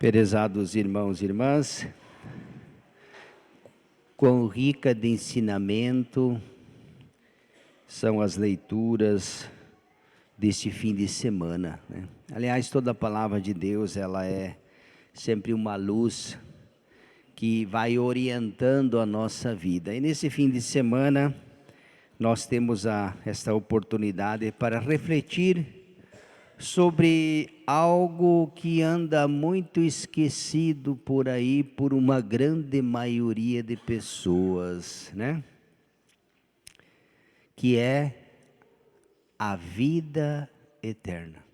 Prezados irmãos e irmãs, quão rica de ensinamento são as leituras deste fim de semana, né? Aliás, toda a palavra de Deus, ela é sempre uma luz que vai orientando a nossa vida. E nesse fim de semana, nós temos esta oportunidade para refletir sobre algo que anda muito esquecido por aí por uma grande maioria de pessoas, né? Que é a vida eterna.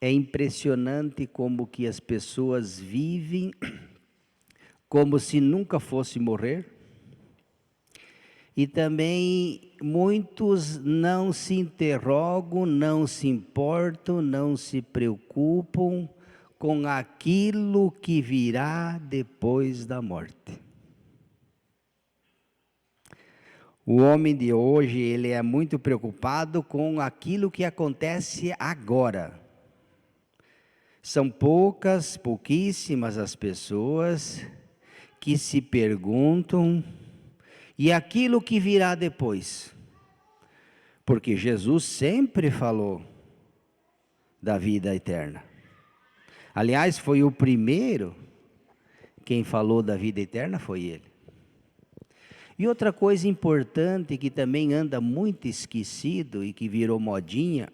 É impressionante como que as pessoas vivem como se nunca fosse morrer. E também muitos não se interrogam, não se importam, não se preocupam com aquilo que virá depois da morte. O homem de hoje, ele é muito preocupado com aquilo que acontece agora. São pouquíssimas as pessoas que se perguntam: e aquilo que virá depois? Porque Jesus sempre falou da vida eterna. Aliás, foi o primeiro quem falou da vida eterna, foi ele. E outra coisa importante que também anda muito esquecido e que virou modinha,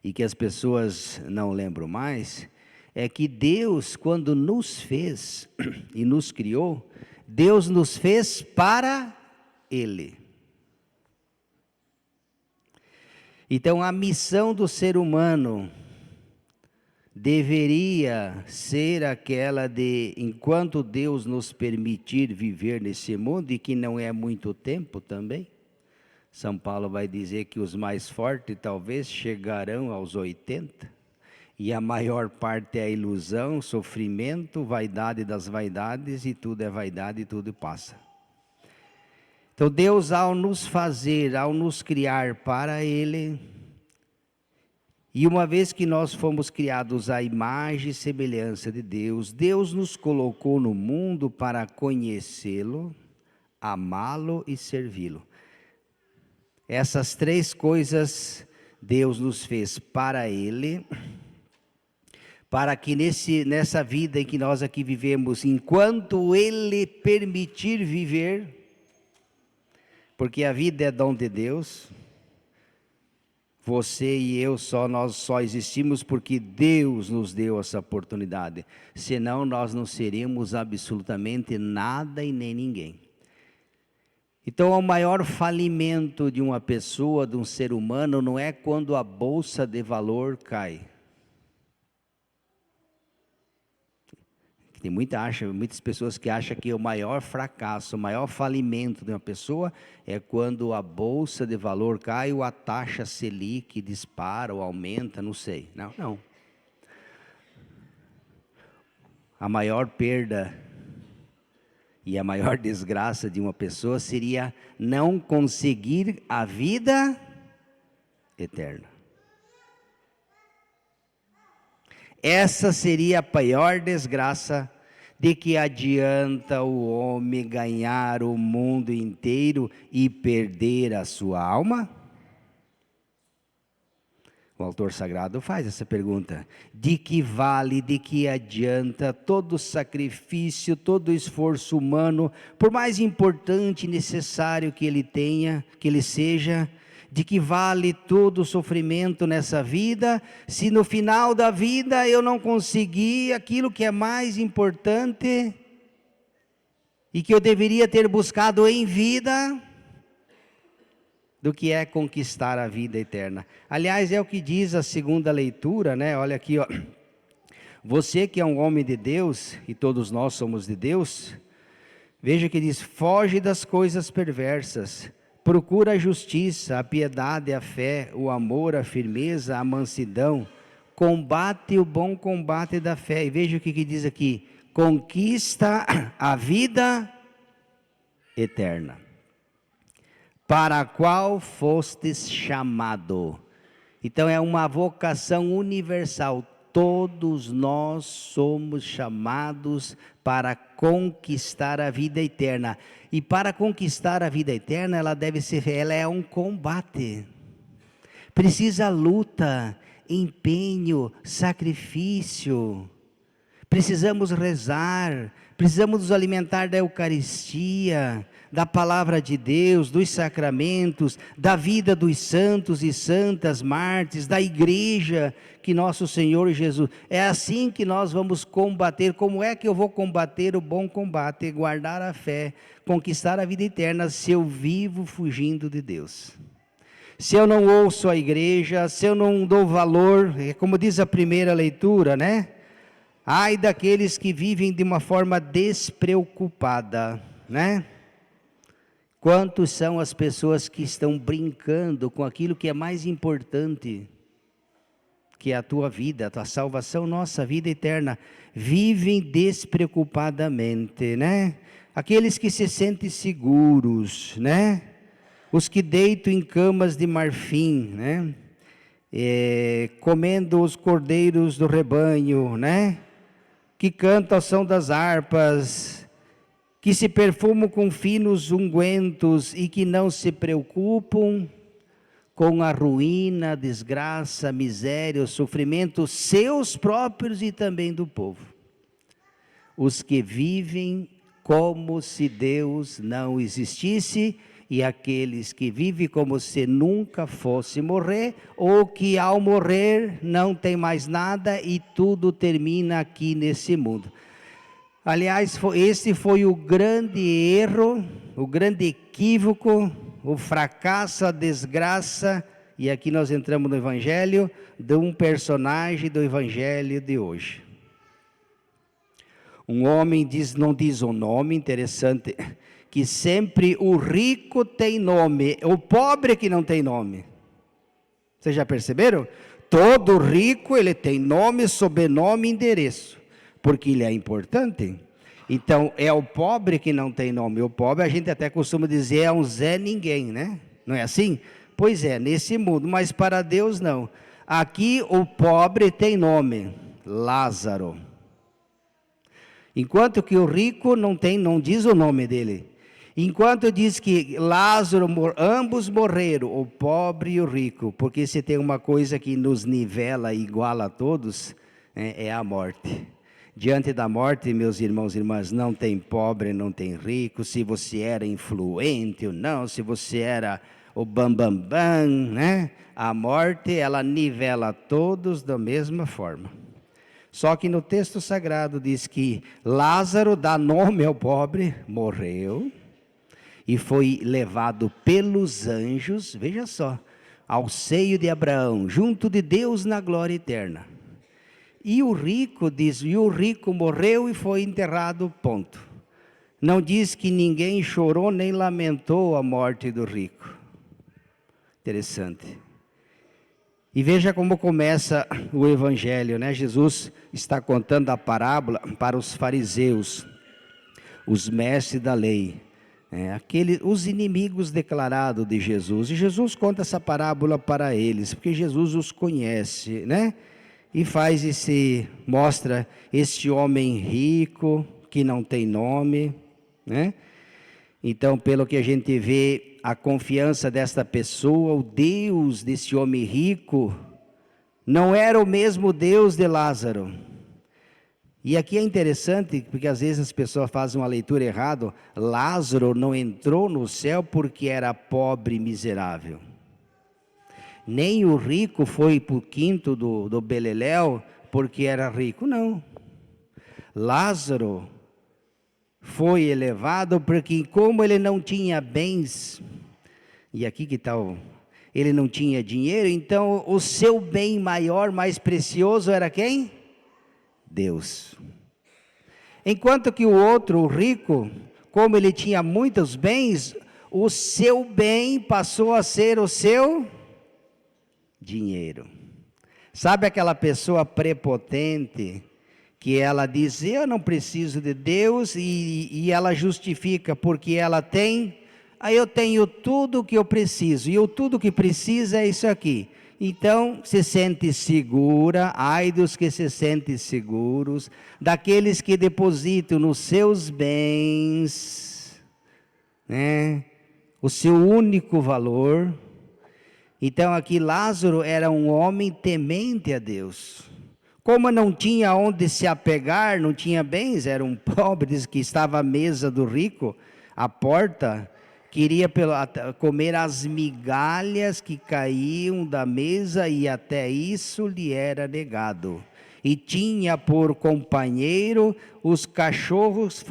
e que as pessoas não lembram mais, é que Deus, quando nos fez e nos criou, Deus nos fez para Ele. Então a missão do ser humano deveria ser aquela de, enquanto Deus nos permitir viver nesse mundo, e que não é muito tempo também, São Paulo vai dizer que os mais fortes talvez chegarão aos 80, e a maior parte é ilusão, sofrimento, vaidade das vaidades, e tudo é vaidade e tudo passa. Então Deus, ao nos fazer, ao nos criar para Ele, e uma vez que nós fomos criados à imagem e semelhança de Deus, Deus nos colocou no mundo para conhecê-lo, amá-lo e servi-lo. Essas três coisas Deus nos fez para Ele, para que nessa vida em que nós aqui vivemos, enquanto Ele permitir viver, porque a vida é dom de Deus, você e eu, nós só existimos porque Deus nos deu essa oportunidade, senão nós não seríamos absolutamente nada e nem ninguém. Então o maior falimento de uma pessoa, de um ser humano, não é quando a bolsa de valor cai. Tem muitas pessoas que acham que o maior fracasso, o maior falimento de uma pessoa é quando a bolsa de valor cai ou a taxa Selic dispara ou aumenta, não sei. Não. A maior perda e a maior desgraça de uma pessoa seria não conseguir a vida eterna. Essa seria a maior desgraça. De que adianta o homem ganhar o mundo inteiro e perder a sua alma? O autor sagrado faz essa pergunta. De que vale, de que adianta todo sacrifício, todo esforço humano, por mais importante e necessário que ele tenha, que ele seja, de que vale todo o sofrimento nessa vida, se no final da vida eu não conseguir aquilo que é mais importante e que eu deveria ter buscado em vida, do que é conquistar a vida eterna. Aliás, é o que diz a segunda leitura, né? Olha aqui, ó. Você que é um homem de Deus, e todos nós somos de Deus, veja que diz: foge das coisas perversas, procura a justiça, a piedade, a fé, o amor, a firmeza, a mansidão, combate o bom combate da fé. E veja o que diz aqui: conquista a vida eterna, para a qual fostes chamado. Então é uma vocação universal. todos nós somos chamados para conquistar a vida eterna. E para conquistar a vida eterna, ela é um combate. Precisa luta, empenho, sacrifício. Precisamos rezar, precisamos nos alimentar da Eucaristia, da palavra de Deus, dos sacramentos, da vida dos santos e santas, mártires, da igreja que nosso Senhor Jesus. É assim que nós vamos combater. Como é que eu vou combater o bom combate? Guardar a fé, conquistar a vida eterna, se eu vivo fugindo de Deus. Se eu não ouço a igreja, se eu não dou valor, como diz a primeira leitura, né? Ai daqueles que vivem de uma forma despreocupada, né? Quantos são as pessoas que estão brincando com aquilo que é mais importante, que é a tua vida, a tua salvação, nossa vida eterna. Vivem despreocupadamente, né? Aqueles que se sentem seguros, né? Os que deitam em camas de marfim, né? Comendo os cordeiros do rebanho, né? Que cantam ao som das harpas, que se perfumam com finos ungüentos e que não se preocupam com a ruína, a desgraça, a miséria, o sofrimento, seus próprios e também do povo. Os que vivem como se Deus não existisse, e aqueles que vivem como se nunca fosse morrer, ou que ao morrer não tem mais nada e tudo termina aqui nesse mundo. Aliás, esse foi o grande erro, o grande equívoco, o fracasso, a desgraça, e aqui nós entramos no Evangelho, de um personagem do Evangelho de hoje. Um homem não diz o nome, interessante, que sempre o rico tem nome, o pobre que não tem nome. Vocês já perceberam? Todo rico, ele tem nome, sobrenome e endereço, porque ele é importante. Então, é o pobre que não tem nome. O pobre, a gente até costuma dizer, é um Zé Ninguém, né? Não é assim? Pois é, nesse mundo, mas para Deus não. Aqui o pobre tem nome, Lázaro. Enquanto que o rico não diz o nome dele. Enquanto diz que Lázaro, ambos morreram, o pobre e o rico, porque se tem uma coisa que nos nivela e iguala a todos, é a morte. Diante da morte, meus irmãos e irmãs, não tem pobre, não tem rico, se você era influente ou não, se você era o bambambam, né? A morte, ela nivela todos da mesma forma. Só que no texto sagrado diz que Lázaro dá nome ao pobre, morreu, e foi levado pelos anjos, veja só, ao seio de Abraão, junto de Deus na glória eterna. E o rico diz, e o rico morreu e foi enterrado, ponto. Não diz que ninguém chorou nem lamentou a morte do rico. Interessante. E veja como começa o Evangelho, né? Jesus está contando a parábola para os fariseus, os mestres da lei. Os inimigos declarados de Jesus, e Jesus conta essa parábola para eles, porque Jesus os conhece, né? E mostra este homem rico, que não tem nome, né? Então, pelo que a gente vê, a confiança desta pessoa, o Deus desse homem rico, não era o mesmo Deus de Lázaro. E aqui é interessante, porque às vezes as pessoas fazem uma leitura errada. Lázaro não entrou no céu porque era pobre e miserável. Nem o rico foi para o quinto do Beleléu porque era rico, não. Lázaro foi elevado porque, como ele não tinha bens, e aqui que tal, ele não tinha dinheiro, então o seu bem maior, mais precioso era quem? Deus. Enquanto que o outro, o rico, como ele tinha muitos bens, o seu bem passou a ser o seu dinheiro. Sabe aquela pessoa prepotente, que ela diz, eu não preciso de Deus, e ela justifica porque ela tem, eu tenho tudo o que eu preciso, e tudo que precisa é isso aqui. Então, se sente segura, ai dos que se sentem seguros, daqueles que depositam nos seus bens, né, o seu único valor. Então, aqui Lázaro era um homem temente a Deus. Como não tinha onde se apegar, não tinha bens, era um pobre que estava à mesa do rico, à porta, queria comer as migalhas que caíam da mesa e até isso lhe era negado. E tinha por companheiro os cachorros,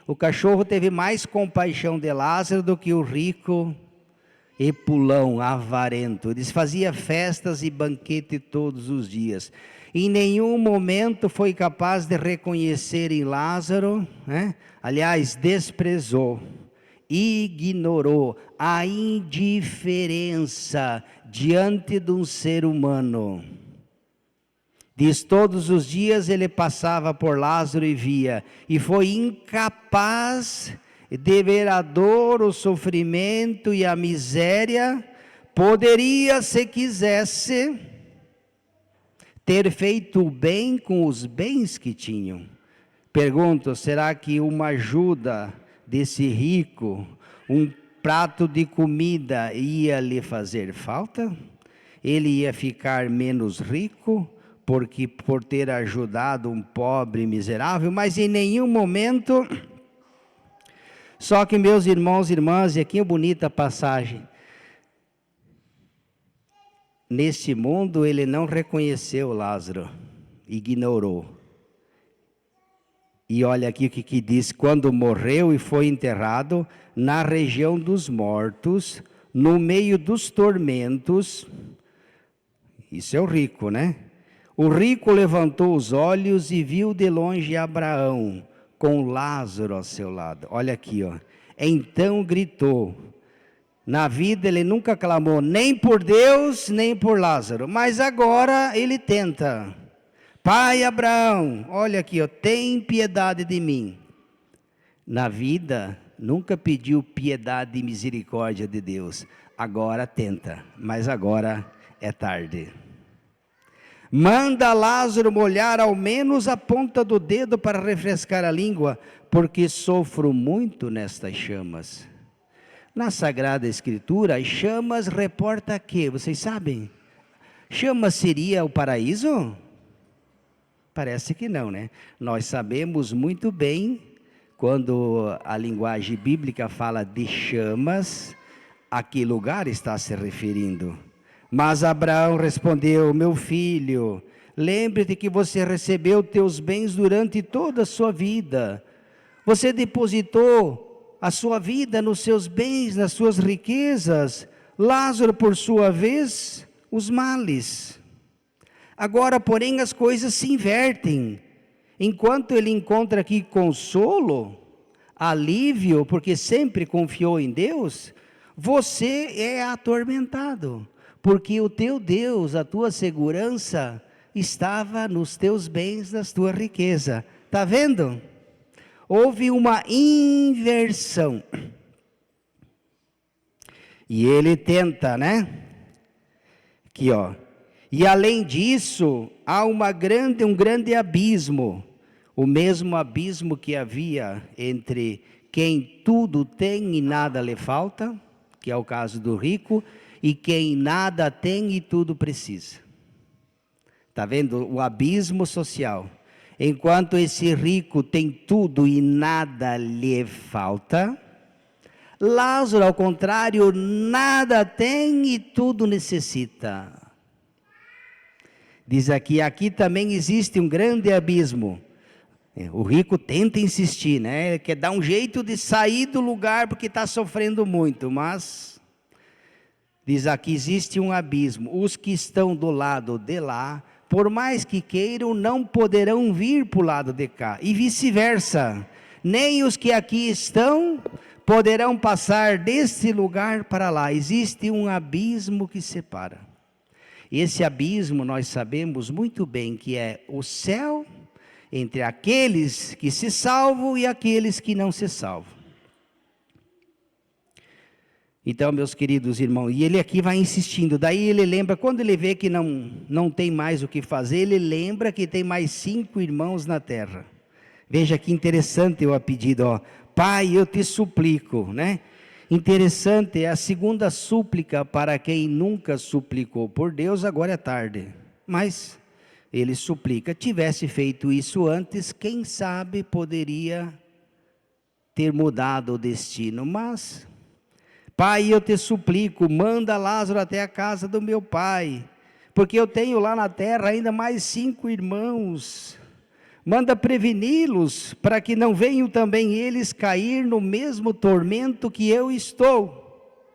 o cachorro teve mais compaixão de Lázaro do que o rico e pulão, avarento. Eles faziam festas e banquete todos os dias. Em nenhum momento foi capaz de reconhecer em Lázaro, né? Aliás, desprezou, ignorou a indiferença diante de um ser humano. Diz, todos os dias ele passava por Lázaro e via, e foi incapaz de ver a dor, o sofrimento e a miséria. Poderia, se quisesse, ter feito o bem com os bens que tinham. Pergunto, será que uma ajuda desse rico, um prato de comida ia lhe fazer falta? Ele ia ficar menos rico porque por ter ajudado um pobre miserável? Mas em nenhum momento. Só que, meus irmãos e irmãs, e aqui é bonita passagem, nesse mundo ele não reconheceu Lázaro, ignorou. E olha aqui o que diz, quando morreu e foi enterrado na região dos mortos, no meio dos tormentos, isso é o rico, né? O rico levantou os olhos e viu de longe Abraão, com Lázaro ao seu lado. Olha aqui, ó. Então gritou. Na vida ele nunca clamou nem por Deus, nem por Lázaro. Mas agora ele tenta. Pai Abraão, olha aqui, ó, tem piedade de mim. Na vida nunca pediu piedade e misericórdia de Deus. Agora tenta, mas agora é tarde. Manda Lázaro molhar ao menos a ponta do dedo para refrescar a língua, porque sofro muito nestas chamas. Na Sagrada Escritura, as chamas reporta a quê? Vocês sabem? Chamas seria o paraíso? Parece que não, né? Nós sabemos muito bem, quando a linguagem bíblica fala de chamas, a que lugar está se referindo? Mas Abraão respondeu, meu filho, lembre-te que você recebeu teus bens durante toda a sua vida. Você depositou a sua vida nos seus bens, nas suas riquezas. Lázaro, por sua vez, os males. Agora, porém, as coisas se invertem. Enquanto ele encontra aqui consolo, alívio, porque sempre confiou em Deus, você é atormentado. Porque o teu Deus, a tua segurança, estava nos teus bens, nas tuas riquezas. Está vendo? Houve uma inversão. E ele tenta, né? Aqui, ó. E além disso, há um grande abismo. O mesmo abismo que havia entre quem tudo tem e nada lhe falta, que é o caso do rico, e quem nada tem e tudo precisa. Está vendo o abismo social? Enquanto esse rico tem tudo e nada lhe falta, Lázaro, ao contrário, nada tem e tudo necessita. Diz aqui também existe um grande abismo. O rico tenta insistir, né? Ele quer dar um jeito de sair do lugar porque está sofrendo muito, mas diz aqui, existe um abismo. Os que estão do lado de lá, por mais que queiram, não poderão vir para o lado de cá. E vice-versa. Nem os que aqui estão poderão passar desse lugar para lá. Existe um abismo que separa. Esse abismo nós sabemos muito bem que é o céu entre aqueles que se salvam e aqueles que não se salvam. Então, meus queridos irmãos, e ele aqui vai insistindo, daí ele lembra, quando ele vê que não tem mais o que fazer, ele lembra que tem mais 5 irmãos na terra. Veja que interessante o pedido, ó, Pai, eu te suplico, né? Interessante, é a segunda súplica para quem nunca suplicou por Deus, agora é tarde. Mas ele suplica, tivesse feito isso antes, quem sabe poderia ter mudado o destino, mas... Pai, eu te suplico, manda Lázaro até a casa do meu pai, porque eu tenho lá na terra ainda mais 5 irmãos. Manda preveni-los, para que não venham também eles cair no mesmo tormento que eu estou.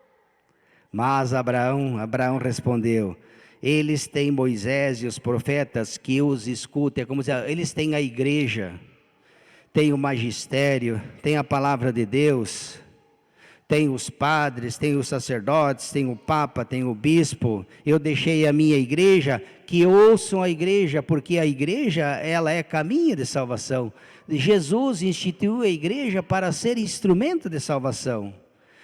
Mas Abraão respondeu, eles têm Moisés e os profetas que os escutem, é como dizer, eles têm a igreja, têm o magistério, têm a palavra de Deus, tem os padres, tem os sacerdotes, tem o papa, tem o bispo. Eu deixei a minha igreja, que ouçam a igreja, porque a igreja, ela é caminho de salvação. Jesus instituiu a igreja para ser instrumento de salvação.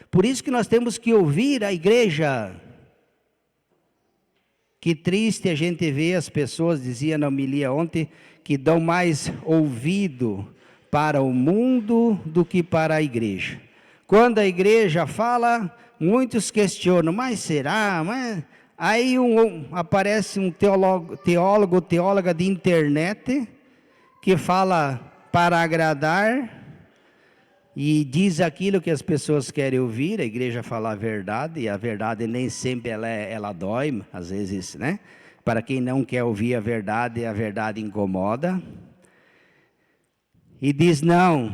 Por isso que nós temos que ouvir a igreja. Que triste a gente vê as pessoas, dizia na homilia ontem, que dão mais ouvido para o mundo do que para a igreja. Quando a igreja fala, muitos questionam, mas será? Mas... Aí aparece um teóloga de internet, que fala para agradar, e diz aquilo que as pessoas querem ouvir, a igreja fala a verdade, e a verdade nem sempre ela dói, às vezes, né? Para quem não quer ouvir a verdade incomoda. E diz não,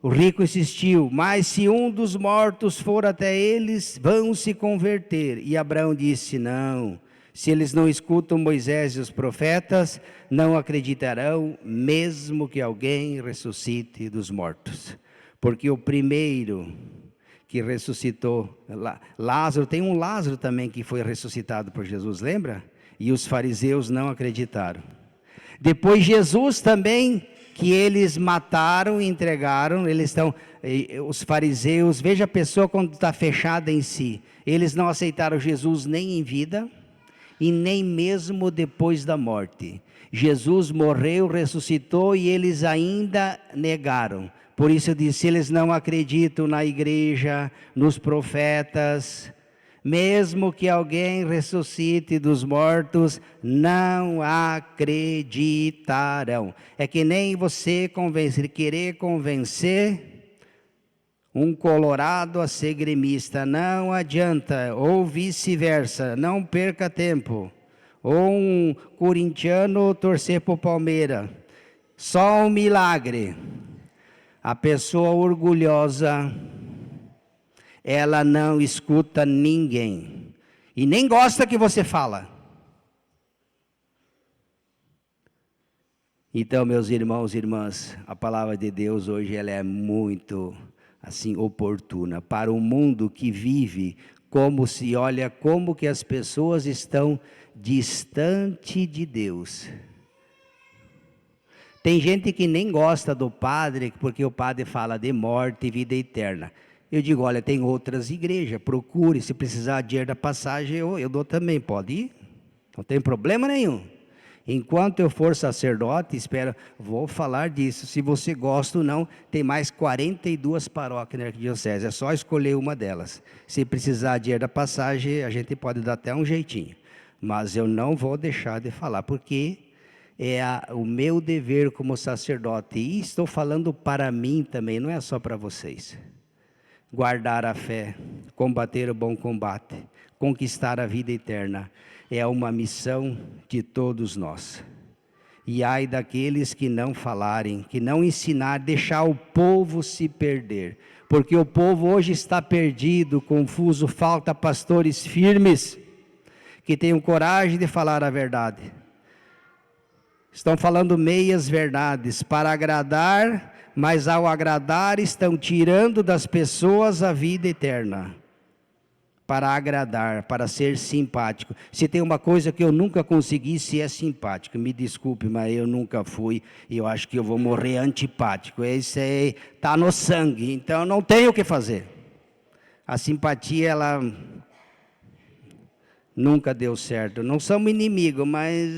o rico insistiu, mas se um dos mortos for até eles, vão se converter. E Abraão disse, não, se eles não escutam Moisés e os profetas, não acreditarão, mesmo que alguém ressuscite dos mortos. Porque o primeiro que ressuscitou, Lázaro, tem um Lázaro também que foi ressuscitado por Jesus, lembra? E os fariseus não acreditaram. Depois Jesus também, que eles mataram e entregaram, os fariseus, veja a pessoa quando está fechada em si, eles não aceitaram Jesus nem em vida, e nem mesmo depois da morte. Jesus morreu, ressuscitou, e eles ainda negaram. Por isso eu disse, eles não acreditam na igreja, nos profetas, mesmo que alguém ressuscite dos mortos, não acreditarão. É que nem você querer convencer um colorado a ser gremista, não adianta, ou vice-versa, não perca tempo. Ou um corintiano torcer para o Palmeiras, só um milagre. A pessoa orgulhosa, ela não escuta ninguém, e nem gosta que você fala. Então, meus irmãos e irmãs, a palavra de Deus hoje ela é muito assim oportuna para o mundo que vive, como que as pessoas estão distante de Deus. Tem gente que nem gosta do padre, porque o padre fala de morte e vida eterna. Eu digo, olha, tem outras igrejas, procure, se precisar de dinheiro da passagem, eu dou também, pode ir, não tem problema nenhum. Enquanto eu for sacerdote, vou falar disso, se você gosta ou não, tem mais 42 paróquias na arquidiocese, é só escolher uma delas. Se precisar de dinheiro da passagem, a gente pode dar até um jeitinho, mas eu não vou deixar de falar, porque é o meu dever como sacerdote, e estou falando para mim também, não é só para vocês. Guardar a fé, combater o bom combate, conquistar a vida eterna, é uma missão de todos nós. E ai daqueles que não falarem, que não ensinar, deixar o povo se perder, porque o povo hoje está perdido, confuso, falta pastores firmes, que tenham coragem de falar a verdade. Estão falando meias verdades, para agradar, mas ao agradar estão tirando das pessoas a vida eterna. Para agradar, para ser simpático. Se tem uma coisa que eu nunca consegui, se é simpático, me desculpe, mas eu nunca fui, e eu acho que eu vou morrer antipático. Isso aí está no sangue, então não tenho o que fazer. A simpatia, ela nunca deu certo. Não somos inimigos, mas...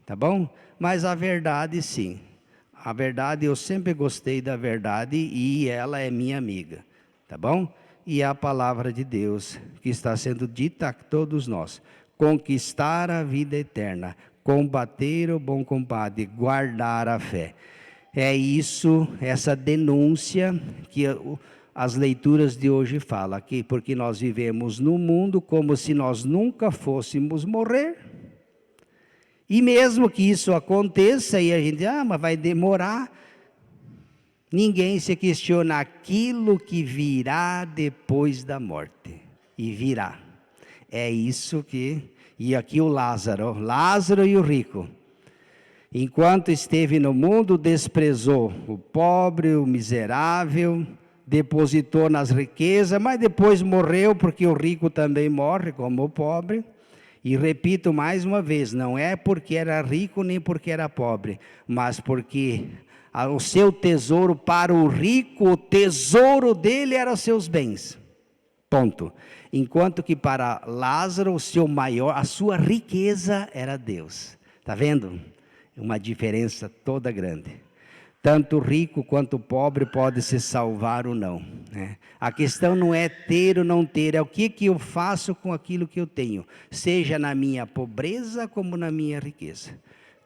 tá bom? Mas a verdade, sim. A verdade, eu sempre gostei da verdade e ela é minha amiga. Tá bom? E a palavra de Deus que está sendo dita a todos nós. Conquistar a vida eterna. Combater o bom combate. Guardar a fé. É isso, essa denúncia que as leituras de hoje falam aqui, porque nós vivemos no mundo como se nós nunca fôssemos morrer. E mesmo que isso aconteça e a gente, mas vai demorar, ninguém se questiona aquilo que virá depois da morte. E virá. É isso que, e aqui o Lázaro e o rico. Enquanto esteve no mundo, desprezou o pobre, o miserável, depositou nas riquezas, mas depois morreu, porque o rico também morre, como o pobre. E repito mais uma vez, não é porque era rico nem porque era pobre, mas porque o seu tesouro para o rico, o tesouro dele eram os seus bens. Ponto. Enquanto que para Lázaro, o seu maior, a sua riqueza era Deus. Está vendo? Uma diferença toda grande. Tanto o rico quanto o pobre pode se salvar ou não, né? A questão não é ter ou não ter, é o que eu faço com aquilo que eu tenho, seja na minha pobreza como na minha riqueza.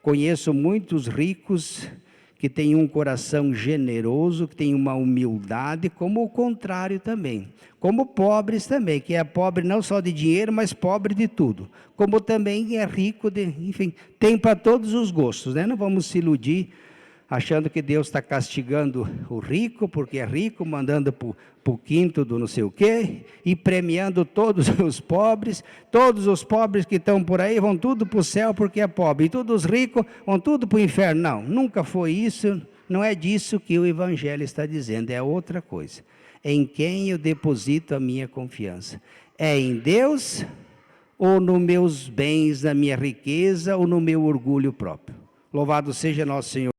Conheço muitos ricos que têm um coração generoso, que têm uma humildade, como o contrário também. Como pobres também, que é pobre não só de dinheiro, mas pobre de tudo. Como também é rico, enfim, tem para todos os gostos, né? Não vamos se iludir, achando que Deus está castigando o rico, porque é rico, mandando para o quinto do não sei o quê, e premiando todos os pobres que estão por aí vão tudo para o céu porque é pobre, e todos os ricos vão tudo para o inferno. Não, nunca foi isso, não é disso que o Evangelho está dizendo, é outra coisa. Em quem eu deposito a minha confiança? É em Deus, ou nos meus bens, na minha riqueza, ou no meu orgulho próprio? Louvado seja nosso Senhor.